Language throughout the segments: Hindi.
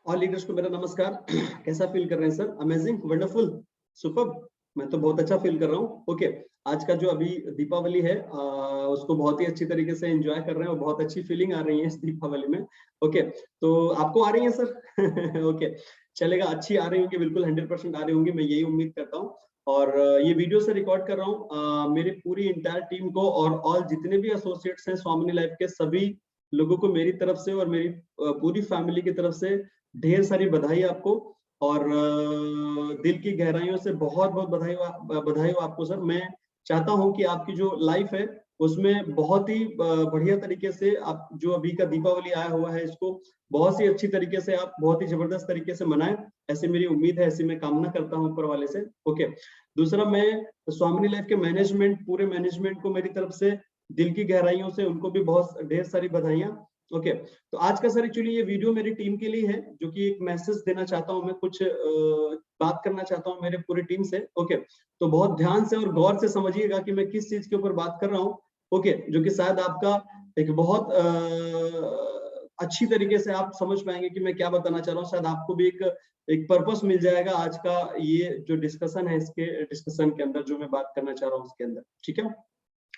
ऑल लीडर्स को मेरा नमस्कार। कैसा फील कर रहे हैं सर? Amazing, wonderful, super. मैं तो बहुत अच्छा फील कर रहा हूँ। ओके, आज का जो अभी दीपावली है उसको बहुत ही अच्छी तरीके से एंजॉय कर रहे हैं और बहुत अच्छी फीलिंग आ रही है इस दीपावली में। ओके, तो आपको आ रही है सर? ओके, चलेगा, अच्छी आ रही होंगी, बिल्कुल 100% आ रही होंगी, मैं यही उम्मीद करता हूँ। और ये वीडियो से रिकॉर्ड कर रहा हूँ मेरी पूरी इंटायर टीम को और ऑल जितने भी एसोसिएट्स हैं स्वामिनी लाइफ के, सभी लोगों को मेरी तरफ से और मेरी पूरी फैमिली की तरफ से ढेर सारी बधाई आपको। और दिल की गहराइयों से बहुत बहुत बधाई हो आपको सर। मैं चाहता हूं कि आपकी जो लाइफ है उसमें बहुत ही बढ़िया तरीके से आप जो अभी का दीपावली आया हुआ है इसको बहुत ही अच्छी तरीके से आप बहुत ही जबरदस्त तरीके से मनाएं, ऐसी मेरी उम्मीद है, ऐसी मैं कामना करता हूं ऊपर वाले से। ओके, दूसरा, मैं स्वामिनी लाइफ के मैनेजमेंट, पूरे मैनेजमेंट को मेरी तरफ से दिल की गहराइयों से उनको भी बहुत ढेर सारी बधाइयां। ओके, तो आज का सर एक्चुअली ये वीडियो मेरी टीम के लिए है, जो कि एक मैसेज देना चाहता हूं मैं, कुछ बात करना चाहता हूं मेरे पूरी टीम से। ओके, तो बहुत ध्यान से और गौर से समझिएगा कि मैं किस चीज के ऊपर बात कर रहा हूं। ओके, जो कि शायद आपका एक बहुत अच्छी तरीके से आप समझ पाएंगे कि मैं क्या बताना चाह रहा हूँ। शायद आपको भी एक पर्पस मिल जाएगा आज का ये जो डिस्कशन है, इसके डिस्कशन के अंदर जो मैं बात करना चाह रहा हूँ उसके अंदर। ठीक है,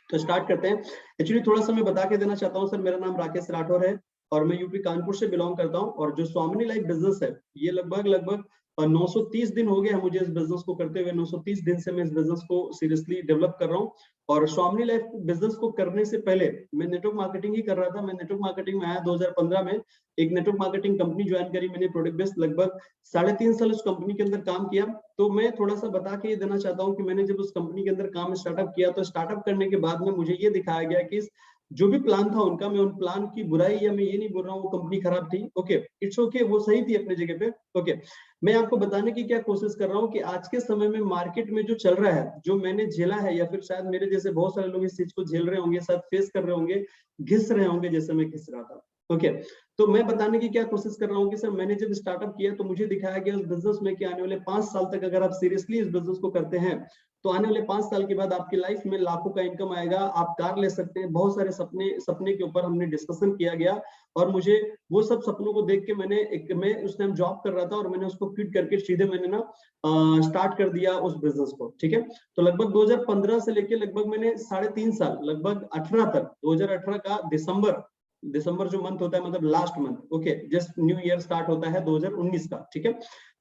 तो स्टार्ट करते हैं। एक्चुअली थोड़ा सा मैं बता के देना चाहता हूँ सर, मेरा नाम राकेश राठौर है और मैं यूपी कानपुर से बिलोंग करता हूँ। और जो स्वामिनी लाइफ बिजनेस है ये लगभग 930 दिन हो गए हैं मुझे इस बिजनेस को करते हुए। 930 दिन से मैं इस बिजनेस को सीरियसली डेवलप कर रहा हूँ। और स्वामिनी लाइफ बिजनेस को करने से पहले मैं नेटवर्क मार्केटिंग ही कर रहा था। मैं नेटवर्क मार्केटिंग में आया 2015 में, एक नेटवर्क मार्केटिंग कंपनी ज्वाइन करी मैंने, प्रोडक्ट बेस्ड। लगभग 3.5 साल उस कंपनी के अंदर काम किया। तो मैं थोड़ा सा बता के ये देना चाहता हूँ कि मैंने जब उस कंपनी के अंदर काम स्टार्टअप किया तो स्टार्टअप करने के बाद में मुझे ये दिखाया गया कि जो भी प्लान था उनका, मैं उन प्लान की बुराई या मैं ये नहीं बोल रहा हूँ वो कंपनी खराब थी। ओके, इट्स ओके, वो सही थी अपने जगह पे। ओके, मैं आपको बताने की क्या कोशिश कर रहा हूँ कि आज के समय में मार्केट में जो चल रहा है, जो मैंने झेला है, या फिर शायद मेरे जैसे बहुत सारे लोग इस चीज को झेल रहे होंगे, शायद फेस कर रहे होंगे, घिस रहे होंगे जैसे मैं घिस रहा था। ओके, तो मैं बताने की क्या कोशिश कर रहा हूँ कि सर मैंने जब स्टार्टअप किया तो मुझे दिखाया गया उस बिजनेस में कि आने वाले 5 साल तक अगर आप सीरियसली इस बिजनेस को करते हैं तो आने वाले 5 साल के बाद आपकी लाइफ में लाखों का इनकम आएगा, आप कार ले सकते हैं। बहुत सारे सपने के ऊपर हमने डिस्कशन किया गया और मुझे वो सब सपनों को देख के मैं उस टाइम जॉब कर रहा था और मैंने उसको क्विट करके सीधे मैंने ना स्टार्ट कर दिया उस बिजनेस को। ठीक है, तो लगभग 2015 से लेके लगभग मैंने 3.5 साल, लगभग 18 तक, 2018 का दिसंबर जो मंथ होता है, मतलब last month, okay, just new year start होता है 2019 का। ठीक है,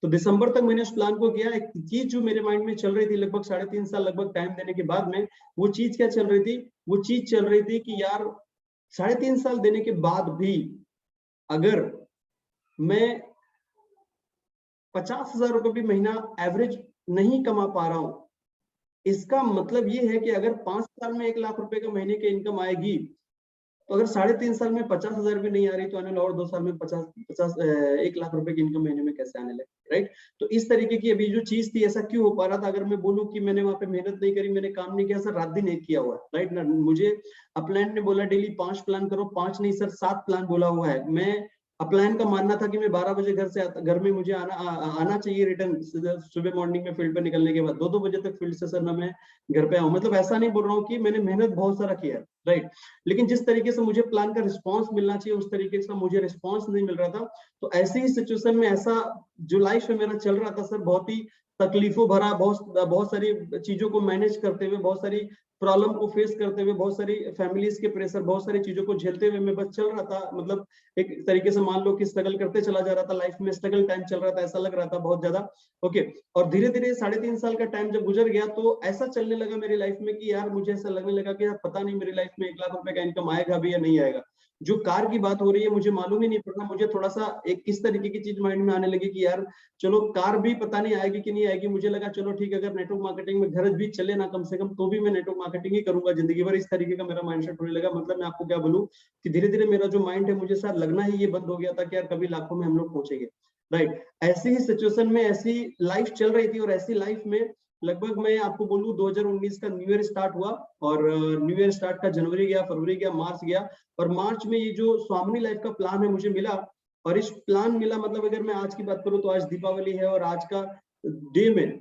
तो दिसंबर तक मैंने उस प्लान को किया। एक चीज जो मेरे माइंड में चल रही थी लगभग 3.5 साल लगभग टाइम देने के बाद में, वो चीज क्या चल रही थी? वो चीज चल रही थी कि यार 3.5 साल देने के बाद भी अगर मैं 50,000 रुपए भी महीना एवरेज नहीं कमा पा रहा हूं, इसका मतलब ये है कि अगर 5 साल में 1 लाख रुपए का महीने की इनकम आएगी, तो अगर 3.5 साल में 50,000 भी नहीं आ रही तो आने वाले और 2 साल में 1 लाख रुपए की इनकम महीने में कैसे आने लगे? राइट, तो इस तरीके की अभी जो चीज थी, ऐसा क्यों हो पा रहा था? अगर मैं बोलूं कि मैंने वहां पे मेहनत नहीं करी, मैंने काम नहीं किया सर, रात दिन एक किया हुआ है, राइट ना? मुझे अपलाइन ने बोला डेली 5 प्लान करो, 5 नहीं सर 7 प्लान बोला हुआ है। मैं अपलाइन का मानना था कि मैं 12 बजे घर में मुझे आना चाहिए रिटर्न, सुबह मॉर्निंग में फील्ड पे निकलने के बाद 2-2 बजे तक फील्ड से सर ना मैं घर पे आऊं। मतलब ऐसा नहीं बोल रहा हूँ कि मैंने मेहनत बहुत सारा किया है, राइट, लेकिन जिस तरीके से मुझे प्लान का रिस्पांस मिलना चाहिए उस तरीके से मुझे रिस्पांस नहीं मिल रहा था। तो ऐसी ही सिचुएशन में ऐसा जो लाइफ में मेरा चल रहा था सर, बहुत ही तकलीफों भरा, बहुत सारी चीजों को मैनेज करते हुए, बहुत सारी प्रॉब्लम को फेस करते हुए, बहुत सारी फैमिलीज के प्रेशर, बहुत सारी चीजों को झेलते हुए मैं बस चल रहा था। मतलब एक तरीके से मान लो कि स्ट्रगल करते चला जा रहा था, लाइफ में स्ट्रगल टाइम चल रहा था, ऐसा लग रहा था बहुत ज्यादा। ओके, और धीरे धीरे 3.5 साल का टाइम जब गुजर गया तो ऐसा चलने लगा मेरी लाइफ में कि यार मुझे ऐसा लगने लगा कि यार पता नहीं मेरी लाइफ में 1 लाख रुपए का इनकम आएगा भी या नहीं आएगा। जो कार की बात हो रही है मुझे मालूम ही नहीं पड़ता, मुझे थोड़ा सा एक किस तरीके की चीज माइंड में आने लगी कि यार चलो कार भी पता नहीं आएगी कि नहीं आएगी। मुझे लगा चलो ठीक है, अगर नेटवर्क मार्केटिंग में घर भी चले ना कम से कम, तो भी मैं नेटवर्क मार्केटिंग ही करूंगा जिंदगी भर। इस तरीके का मेरा माइंडसेट होने लगा। मतलब मैं आपको क्या बोलूं कि धीरे धीरे मेरा जो माइंड है, मुझे शायद लगना ही ये बंद हो गया था कि यार कभी लाखों में हम लोग पहुंचेंगे, राइट। ऐसी ही सिचुएशन में ऐसी लाइफ चल रही थी और ऐसी लाइफ में लगभग मैं आपको बोलूं 2019 का न्यू ईयर स्टार्ट हुआ और न्यू ईयर स्टार्ट का जनवरी गया, फरवरी गया, मार्च गया, और मार्च में ये जो स्वामिनी लाइफ का प्लान है मुझे मिला। और इस प्लान मिला, मतलब अगर मैं आज की बात करूं तो आज दीपावली है और आज का डे में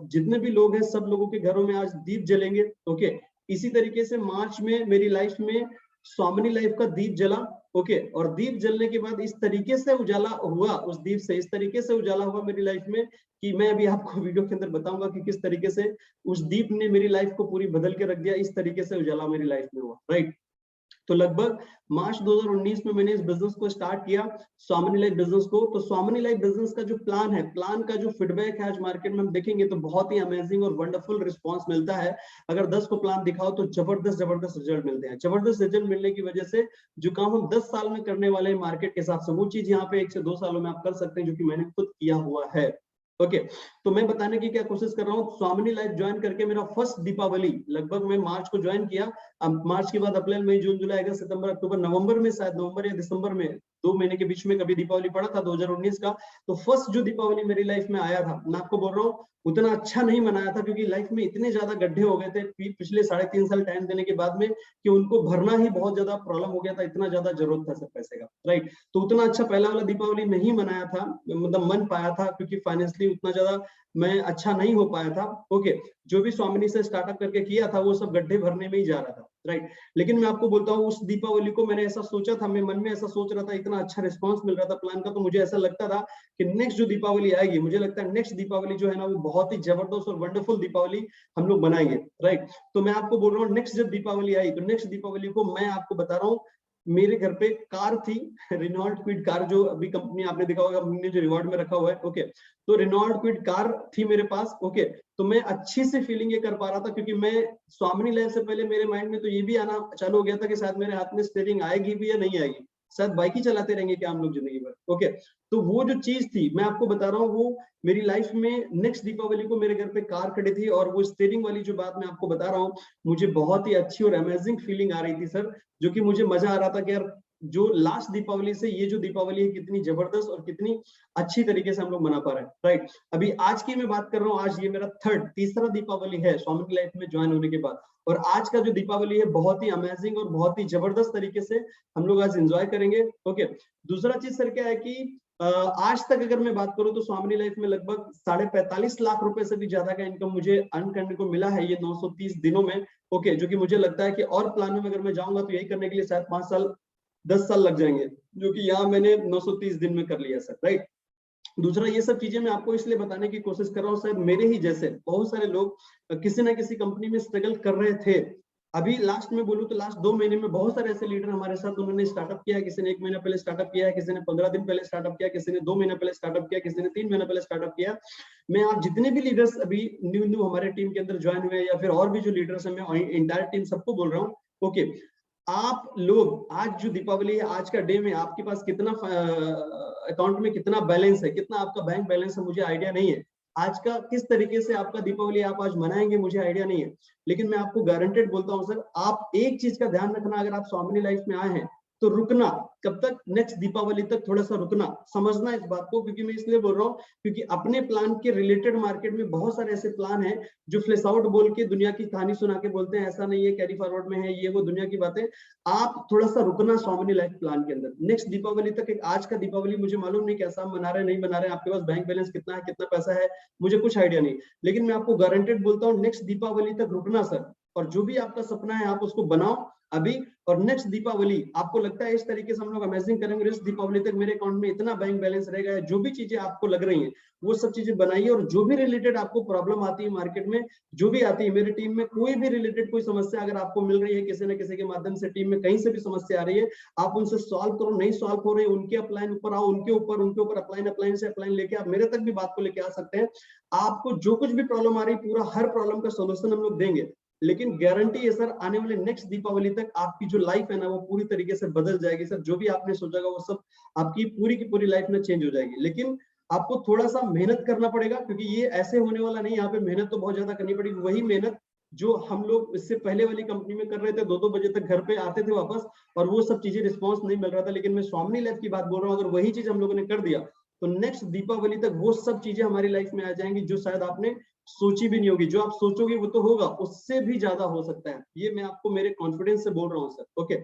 जितने भी लोग हैं सब लोगों के घरों में आज दीप जलेंगे। ओके, इसी तरीके से मार्च में मेरी लाइफ में स्वामिनी लाइफ का दीप जला ओके, और दीप जलने के बाद इस तरीके से उजाला हुआ, उस दीप से इस तरीके से उजाला हुआ मेरी लाइफ में कि मैं अभी आपको वीडियो के अंदर बताऊंगा कि किस तरीके से उस दीप ने मेरी लाइफ को पूरी बदल के रख दिया। इस तरीके से उजाला मेरी लाइफ में हुआ, राइट। तो लगभग मार्च 2019 में मैंने इस बिजनेस को स्टार्ट किया, स्वामिनी लाइफ बिजनेस को। तो स्वामिनी लाइफ बिजनेस का जो प्लान है, प्लान का जो फीडबैक है आज मार्केट में हम देखेंगे तो बहुत ही अमेजिंग और वंडरफुल रिस्पांस मिलता है। अगर 10 को प्लान दिखाओ तो जबरदस्त जबरदस्त रिजल्ट मिलते हैं। जबरदस्त रिजल्ट मिलने की वजह से जो काम हम 10 साल में करने वाले हैं मार्केट के हिसाब से, वो चीज यहाँ पे 1 से 2 सालों में आप कर सकते हैं, जो कि मैंने खुद किया हुआ है। ओके, तो मैं बताने की क्या कोशिश कर रहा हूँ, स्वामिनी लाइफ ज्वाइन करके मेरा फर्स्ट दीपावली लगभग मैं मार्च को ज्वाइन किया। अब मार्च के बाद अप्रैल, मई, जून, जुलाई, अगस्त, सितंबर, अक्टूबर, नवंबर में, शायद नवंबर या दिसंबर में, 2 महीने के बीच में कभी दीपावली पड़ा था 2019 का। तो फर्स्ट जो दीपावली मेरी लाइफ में आया था, मैं आपको बोल रहा हूँ उतना अच्छा नहीं मनाया था, क्योंकि लाइफ में इतने ज्यादा गड्ढे हो गए थे पिछले 3.5 साल टाइम देने के बाद में कि उनको भरना ही बहुत ज्यादा प्रॉब्लम हो गया था, इतना ज्यादा जरूरत था सब पैसे का, राइट। तो उतना अच्छा पहला वाला दीपावली नहीं मनाया था, मतलब मन पाया था, क्योंकि फाइनेंशियली उतना ज्यादा मैं अच्छा नहीं हो पाया था। ओके, जो भी स्वामिनी से स्टार्टअप करके किया था वो सब गड्ढे भरने में ही जा रहा था, राइट। लेकिन मैं आपको बोलता हूँ उस दीपावली को मैंने ऐसा सोचा था, मैं मन में ऐसा सोच रहा था, इतना अच्छा रिस्पांस मिल रहा था प्लान का, तो मुझे ऐसा लगता था कि नेक्स्ट जो दीपावली आएगी, मुझे लगता है नेक्स्ट दीपावली जो है ना वो बहुत ही जबरदस्त और वंडरफुल दीपावली हम लोग बनाएंगे, राइट। तो मैं आपको बोल रहा हूँ नेक्स्ट जब दीपावली आई तो नेक्स्ट दीपावली को मैं आपको बता रहा हूँ, मेरे घर पे कार थी, रेनॉल्ट क्विड कार, जो अभी कंपनी आपने देखा होगा हमने जो रिवॉर्ड में रखा हुआ है। ओके, तो रेनॉल्ट क्विड कार थी मेरे पास। ओके, तो मैं अच्छी सी फीलिंग ये कर पा रहा था, क्योंकि मैं स्वामिनी लाइफ से पहले मेरे माइंड में तो ये भी आना चालू हो गया था कि शायद मेरे हाथ में स्टीयरिंग आएगी भी या नहीं आएगी, शायद बाइक ही चलाते रहेंगे क्या हम लोग जिंदगी भर। ओके, तो वो जो चीज थी मैं आपको बता रहा हूँ, वो मेरी लाइफ में नेक्स्ट दीपावली को मेरे घर पे कार खड़ी थी, और वो स्टीयरिंग वाली जो बात मैं आपको बता रहा हूँ, मुझे बहुत ही अच्छी और अमेजिंग फीलिंग आ रही थी सर, जो कि मुझे मजा आ रहा था कि यार जो लास्ट दीपावली से ये जो दीपावली है कितनी जबरदस्त और कितनी अच्छी तरीके से हम लोग मना पा रहे हैं, राइट। अभी आज की मैं बात कर रहा हूँ, आज ये मेरा तीसरा दीपावली है स्वामी लाइफ में ज्वाइन होने के बाद, और आज का जो दीपावली है बहुत ही अमेजिंग और बहुत ही जबरदस्त तरीके से हम लोग आज एंजॉय करेंगे। ओके, दूसरा चीज सर क्या है कि आज तक अगर मैं बात करूं तो स्वामिनी लाइफ में लगभग 45.5 लाख रुपए से भी ज्यादा का इनकम मुझे अर्न करने को मिला है ये 930 दिनों में। ओके, जो कि मुझे लगता है कि और प्लानों में अगर मैं जाऊंगा तो यही करने के लिए शायद 5 साल 10 साल लग जाएंगे, जो कि यहाँ मैंने 930 दिन में कर लिया सर, राइट। दूसरा, ये सब चीजें मैं आपको इसलिए बताने की कोशिश कर रहा हूँ, शायद मेरे ही जैसे बहुत सारे लोग किसी ना किसी कंपनी में स्ट्रगल कर रहे थे। अभी लास्ट में बोलूं तो लास्ट 2 महीने में बहुत सारे ऐसे लीडर हमारे साथ, उन्होंने स्टार्टअप किया है, किसी ने 1 महीना पहले स्टार्टअप किया है, किसी ने 15 दिन पहले स्टार्टअप किया, किसी ने 2 महीना पहले स्टार्टअप किया, किसी ने 3 महीना पहले स्टार्टअप किया। मैं आप जितने भी लीडर्स अभी न्यू हमारे टीम के अंदर ज्वाइन हुए या फिर और भी जो लीडर्स हैं, मैं इंटायर टीम सबको बोल रहा हूँ, ओके, आप लोग आज जो दीपावली है, आज का डे में आपके पास कितना अकाउंट में कितना बैलेंस है, कितना आपका बैंक बैलेंस है, मुझे आइडिया नहीं है। आज का किस तरीके से आपका दीपावली आप आज मनाएंगे मुझे आइडिया नहीं है, लेकिन मैं आपको गारंटेड बोलता हूँ सर, आप एक चीज का ध्यान रखना, अगर आप स्वामिनी लाइफ में आए हैं तो रुकना, कब तक, नेक्स्ट दीपावली तक थोड़ा सा रुकना, समझना इस बात को, क्योंकि मैं इसलिए बोल रहा हूँ क्योंकि अपने प्लान के रिलेटेड मार्केट में बहुत सारे ऐसे प्लान हैं जो फ्लैश आउट बोल के दुनिया की कहानी सुना के बोलते हैं ऐसा नहीं है, कैरी फॉरवर्ड में है, ये वो दुनिया की बातें। आप थोड़ा सा रुकना स्वामिनी लाइफ प्लान के अंदर नेक्स्ट दीपावली तक। एक आज का दीपावली मुझे मालूम नहीं कैसा मना रहे नहीं मना रहे, आपके पास बैंक बैलेंस कितना है, कितना पैसा है, मुझे कुछ आइडिया नहीं, लेकिन मैं आपको गारंटेड बोलता हूँ नेक्स्ट दीपावली तक रुकना सर, और जो भी आपका सपना है आप उसको बनाओ अभी, और नेक्स्ट दीपावली आपको लगता है इस तरीके से हम लोग अमेजिंग करेंगे, इस दीपावली तक मेरे अकाउंट में इतना बैंक बैलेंस रहेगा, जो भी चीजें आपको लग रही हैं वो सब चीजें बनाइए, और जो भी रिलेटेड आपको प्रॉब्लम आती है मार्केट में, जो भी आती है मेरी टीम में, कोई भी रिलेटेड कोई समस्या अगर आपको मिल रही है किसी न किसी के माध्यम से, टीम में कहीं से भी समस्या आ रही है, आप उनसे सॉल्व करो, नहीं सॉल्व हो रही है उनके अपलाइन ऊपर आओ, उनके ऊपर अपलाइन से अपलाइन लेके आप मेरे तक भी बात को लेके आ सकते हैं। आपको जो कुछ भी प्रॉब्लम आ रही है, पूरा हर प्रॉब्लम का सोल्यूशन हम लोग देंगे, लेकिन गारंटी है सर आने वाले नेक्स्ट दीपावली तक आपकी जो लाइफ है ना वो पूरी तरीके से बदल जाएगी सर, जो भी आपने सोचा वो सब आपकी पूरी की पूरी लाइफ में चेंज हो जाएगी। लेकिन आपको थोड़ा सा मेहनत करना पड़ेगा, क्योंकि ये ऐसे होने वाला नहीं, यहाँ पे मेहनत तो बहुत ज्यादा करनी पड़ेगी, वही मेहनत जो हम लोग इससे पहले वाली कंपनी में कर रहे थे, 2-2 बजे तक घर पे आते थे वापस, और वो सब चीजें रिस्पॉन्स नहीं मिल रहा था, लेकिन मैं स्वामिनी लाइफ की बात बोल रहा हूँ, अगर वही चीज हम लोगों ने कर दिया तो नेक्स्ट दीपावली तक वो सब चीजें हमारी लाइफ में आ जाएंगी जो शायद आपने सोची भी नहीं होगी, जो आप सोचोगे वो तो होगा, उससे भी ज्यादा हो सकता है, ये मैं आपको मेरे कॉन्फिडेंस से बोल रहा हूँ सर। ओके,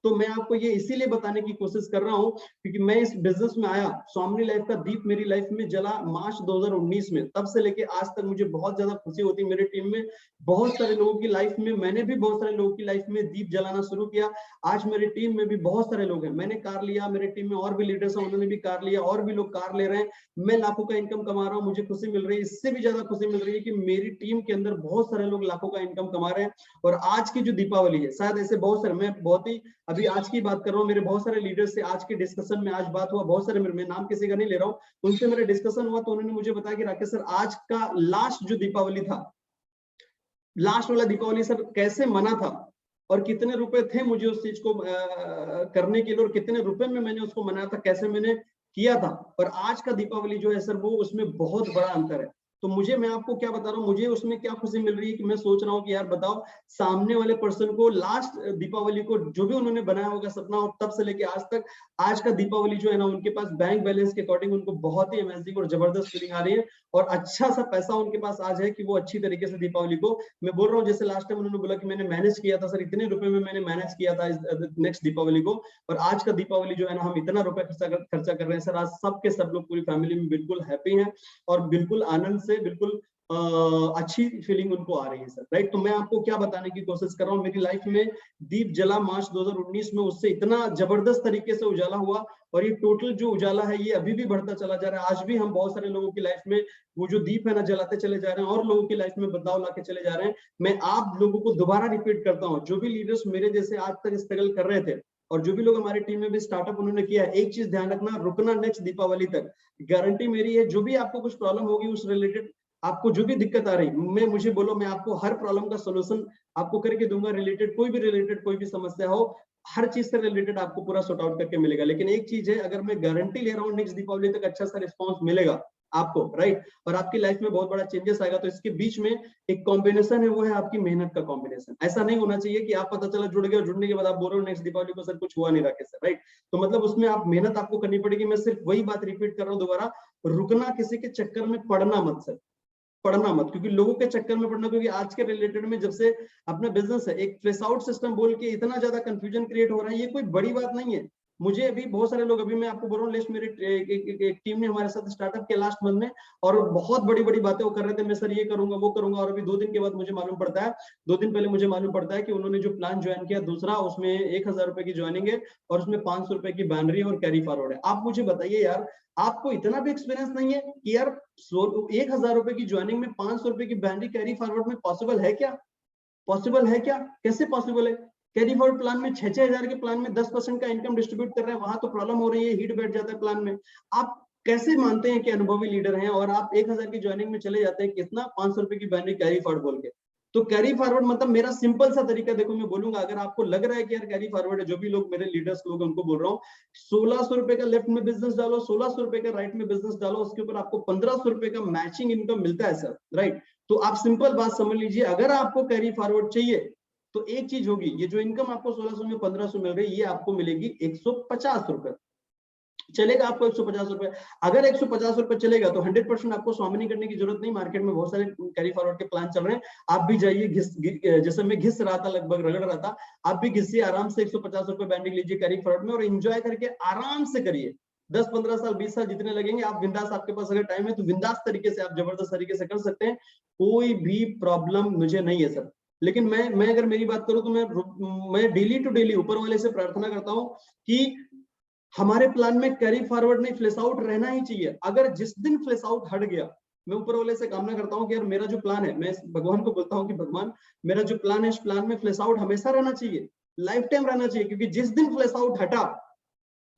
तो मैं आपको ये इसीलिए बताने की कोशिश कर रहा हूँ क्योंकि मैं इस बिजनेस में आया, स्वामी लाइफ का दीप मेरी लाइफ में जला मार्च 2019 में, तब से लेके आज तक मुझे बहुत ज्यादा खुशी होती है। मेरी टीम में बहुत सारे लोगों की लाइफ में, मैंने भी बहुत सारे लोगों की लाइफ में दीप जलाना शुरू किया। आज मेरी टीम में भी बहुत सारे लोग हैं, मैंने कार लिया, मेरी टीम में और भी लीडर्स हैं, उन्होंने भी कार लिया, और भी लोग कार ले रहे हैं, मैं लाखों का इनकम कमा रहा हूँ, मुझे खुशी मिल रही है। इससे भी ज्यादा खुशी मिल रही है कि मेरी टीम के अंदर बहुत सारे लोग लाखों का इनकम कमा रहे हैं। और आज की जो दीपावली है, शायद ऐसे बहुत सारे, मैं बहुत ही अभी आज की बात कर रहा हूँ, मेरे बहुत सारे लीडर्स से आज के डिस्कशन में आज बात हुआ, बहुत सारे, मैं नाम किसी का नहीं ले रहा हूँ, उनसे मेरा डिस्कशन हुआ तो उन्होंने मुझे बताया कि राकेश सर आज का लास्ट जो दीपावली था, लास्ट वाला दीपावली सर कैसे मना था, और कितने रुपए थे मुझे उस चीज को करने के लिए, और कितने रुपए में मैंने उसको मनाया था, कैसे मैंने किया था, और आज का दीपावली जो है सर वो उसमें बहुत बड़ा अंतर है। तो मुझे, मैं आपको क्या बता रहा हूँ, मुझे उसमें क्या खुशी मिल रही है कि मैं सोच रहा हूँ कि यार बताओ, सामने वाले पर्सन को लास्ट दीपावली को जो भी उन्होंने बनाया होगा सपना, और तब से लेके आज तक, आज का दीपावली जो है ना, उनके पास बैंक बैलेंस के अकॉर्डिंग उनको बहुत ही अमेजिंग और जबरदस्त फीलिंग आ रही है, और अच्छा सा पैसा उनके पास आज है कि वो अच्छी तरीके से दीपावली को, मैं बोल रहा हूँ जैसे लास्ट टाइम उन्होंने बोला कि मैंने मैनेज किया था सर, इतने रुपए में मैंने मैनेज किया था नेक्स्ट दीपावली को, और आज का दीपावली जो है ना हम इतना रुपए खर्चा कर रहे हैं सर, आज सब के सब लोग पूरी फैमिली में बिल्कुल हैप्पी हैं, और बिल्कुल आनंद से, बिल्कुल अच्छी फीलिंग उनको आ रही है सर, राइट। तो मैं आपको क्या बताने की कोशिश कर रहा हूँ, मेरी लाइफ में दीप जला मार्च 2019 में, उससे इतना जबरदस्त तरीके से उजाला हुआ, और ये टोटल जो उजाला है ये अभी भी बढ़ता चला जा रहा है। आज भी हम बहुत सारे लोगों की लाइफ में वो जो दीप है ना जलाते चले जा रहे हैं, और लोगों की लाइफ में बदलाव लाके चले जा रहे हैं। मैं आप लोगों को दोबारा रिपीट करता हूँ, जो भी लीडर्स मेरे जैसे आज तक स्ट्रगल कर रहे थे, और जो भी लोग हमारी टीम में भी स्टार्टअप उन्होंने किया है, एक चीज ध्यान रखना, रुकना नेक्स्ट दीपावली तक। गारंटी मेरी है, जो भी आपको कुछ प्रॉब्लम होगी उस रिलेटेड, आपको जो भी दिक्कत आ रही, मैं मुझे बोलो, मैं आपको हर प्रॉब्लम का सोल्यूशन आपको करके दूंगा। रिलेटेड कोई भी समस्या हो, हर चीज से रिलेटेड आपको पूरा सॉर्ट आउट करके मिलेगा। लेकिन एक चीज है, अगर मैं गारंटी ले रहा हूँ नेक्स्ट दीपावली तक अच्छा सा रिस्पॉन्स मिलेगा आपको, राइट, और आपकी लाइफ में बहुत बड़ा चेंजेस आएगा, तो इसके बीच में एक कॉम्बिनेशन है, वो है आपकी मेहनत का कॉम्बिनेशन। ऐसा नहीं होना चाहिए कि आप पता चला जुड़ गए, जुड़ने के बाद आप बोल रहे हो नेक्स्ट दीपावली को सर कुछ हुआ नहीं राकेश सर, राइट। तो मतलब उसमें आप मेहनत आपको करनी पड़ेगी। मैं सिर्फ वही बात रिपीट कर रहा हूँ दोबारा, रुकना किसी के चक्कर में पड़ना मत सर, पढ़ना मत, क्योंकि लोगों के चक्कर में पढ़ना, क्योंकि आज के रिलेटेड में जब से अपना बिजनेस है, एक फ्लैश आउट सिस्टम बोल के इतना ज्यादा कंफ्यूजन क्रिएट हो रहा है, ये कोई बड़ी बात नहीं है। मुझे अभी बहुत सारे लोग, अभी मैं आपको बोल रहा हूँ लिस्ट, मेरी एक टीम ने हमारे साथ स्टार्टअप के लास्ट मंथ में, और बहुत बड़ी बड़ी बातें वो कर रहे थे, मैं सर ये करूंगा वो करूंगा, और अभी 2 दिन के बाद मुझे मालूम पड़ता है, 2 दिन पहले मुझे मालूम पड़ता है कि उन्होंने जो प्लान ज्वाइन किया दूसरा, उसमें 1000 रुपए की ज्वाइनिंग है, और उसमें 500 रुपए की बैनरी और कैरी फॉरवर्ड है। आप मुझे बताइए यार, आपको इतना भी एक्सपीरियंस नहीं है कि यार 1000 रुपए की ज्वाइनिंग में 500 रुपए की बैनरी कैरी फॉरवर्ड में पॉसिबल है क्या? पॉसिबल है क्या? कैसे पॉसिबल है? कैरी फॉरवर्ड प्लान में 6-6 हजार के प्लान में 10% का इनकम डिस्ट्रीब्यूट कर रहे हैं, वहां तो प्रॉब्लम हो रही है, हीट बैठ जाता है प्लान में। आप कैसे मानते हैं कि अनुभवी लीडर हैं, और आप 1000 की ज्वाइनिंग में चले जाते हैं, कितना 500 रुपए की बैनरी कैरी फॉरवर्ड बोल के। तो कैरी फॉरवर्ड मतलब मेरा सिंपल सा तरीका देखो, मैं बोलूंगा, अगर आपको लग रहा है कि यार कैरी फॉरवर्ड है, जो भी लोग मेरे लीडर्स लोग उनको बोल रहा हूँ, 1600 रुपए का लेफ्ट में बिजनेस डालो, 1600 रुपए का राइट में बिजनेस डालो, उसके ऊपर आपको 1500 रुपए का मैचिंग इनकम मिलता है सर, राइट। तो आप सिंपल बात समझ लीजिए, अगर आपको कैरी फॉरवर्ड चाहिए तो एक चीज होगी, ये जो इनकम आपको 1600 में 1500 मिल रही है, ये आपको मिलेगी 150 रुपए। चलेगा आपको 150 रुपए? अगर 150 रुपए चलेगा तो 100% आपको स्वामिनी करने की जरूरत नहीं। मार्केट में बहुत सारे कैरी फॉरवर्ड के प्लान चल रहे हैं, आप भी जाइए, जैसे मैं घिस रहा था, लगभग रगड़ रहा था, आप भी घिसिए आराम से, 150 रुपए बैंडिंग लीजिए कैरी फॉरवर्ड में, और एंजॉय करके आराम से करिए। 10-15 साल 20 साल जितने लगेंगे, आप बिंदास, आपके पास अगर टाइम है तो बिंदास तरीके से आप जबरदस्त तरीके से कर सकते हैं, कोई भी प्रॉब्लम मुझे नहीं है सर। लेकिन मैं अगर मेरी बात करूं तो मैं डेली टू डेली ऊपर वाले से प्रार्थना करता हूं कि हमारे प्लान में कैरी फॉरवर्ड नहीं, फ्लैश आउट रहना ही चाहिए। अगर जिस दिन फ्लैश आउट हट गया, मैं ऊपर वाले से कामना करता हूं कि यार मेरा जो प्लान है, मैं भगवान को बोलता हूं कि भगवान, मेरा जो प्लान है, इस प्लान में फ्लैश आउट हमेशा रहना चाहिए, लाइफ टाइम रहना चाहिए, क्योंकि जिस दिन फ्लैश आउट हटा,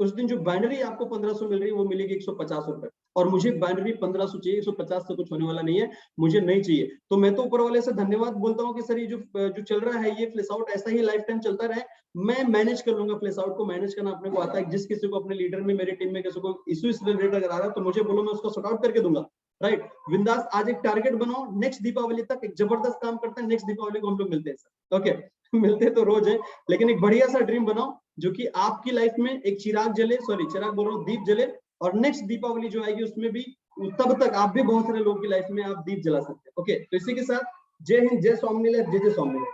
उस दिन जो बाइनरी आपको 1500 मिल रही है, वो मिलेगी 150 रुपए, और मुझे बाइनरी 1500 चाहिए, 150 से कुछ होने वाला नहीं है, मुझे नहीं चाहिए। तो मैं तो ऊपर वाले से धन्यवाद बोलता हूँ कि सर ये जो चल रहा है, ये फ्लैश आउट ऐसा ही लाइफ टाइम चलता रहे, मैं मैनेज कर लूंगा। फ्लैश आउट को मैनेज करना अपने को आता है। जिस किसी को अपने लीडर में, मेरी टीम में किसी को इशू इस रिलेटेड अगर आ रहा है तो मुझे बोलो, मैं उसको सॉर्ट आउट करके दूंगा, राइट। बिंदास आज एक टारगेट बनाओ, नेक्स्ट दीपावली तक एक जबरदस्त काम करते हैं, नेक्स्ट दीपावली को हम लोग मिलते हैं सर, ओके। मिलते तो रोज है, लेकिन एक बढ़िया सा ड्रीम बनाओ जो कि आपकी लाइफ में एक चिराग जले, सॉरी चिराग बोल रहा हूँ, दीप जले, और नेक्स्ट दीपावली जो आएगी उसमें भी, तब तक आप भी बहुत सारे लोगों की लाइफ में आप दीप जला सकते हैं, ओके। तो इसी के साथ जय हिंद, जय स्वामी, जय जय स्वामी।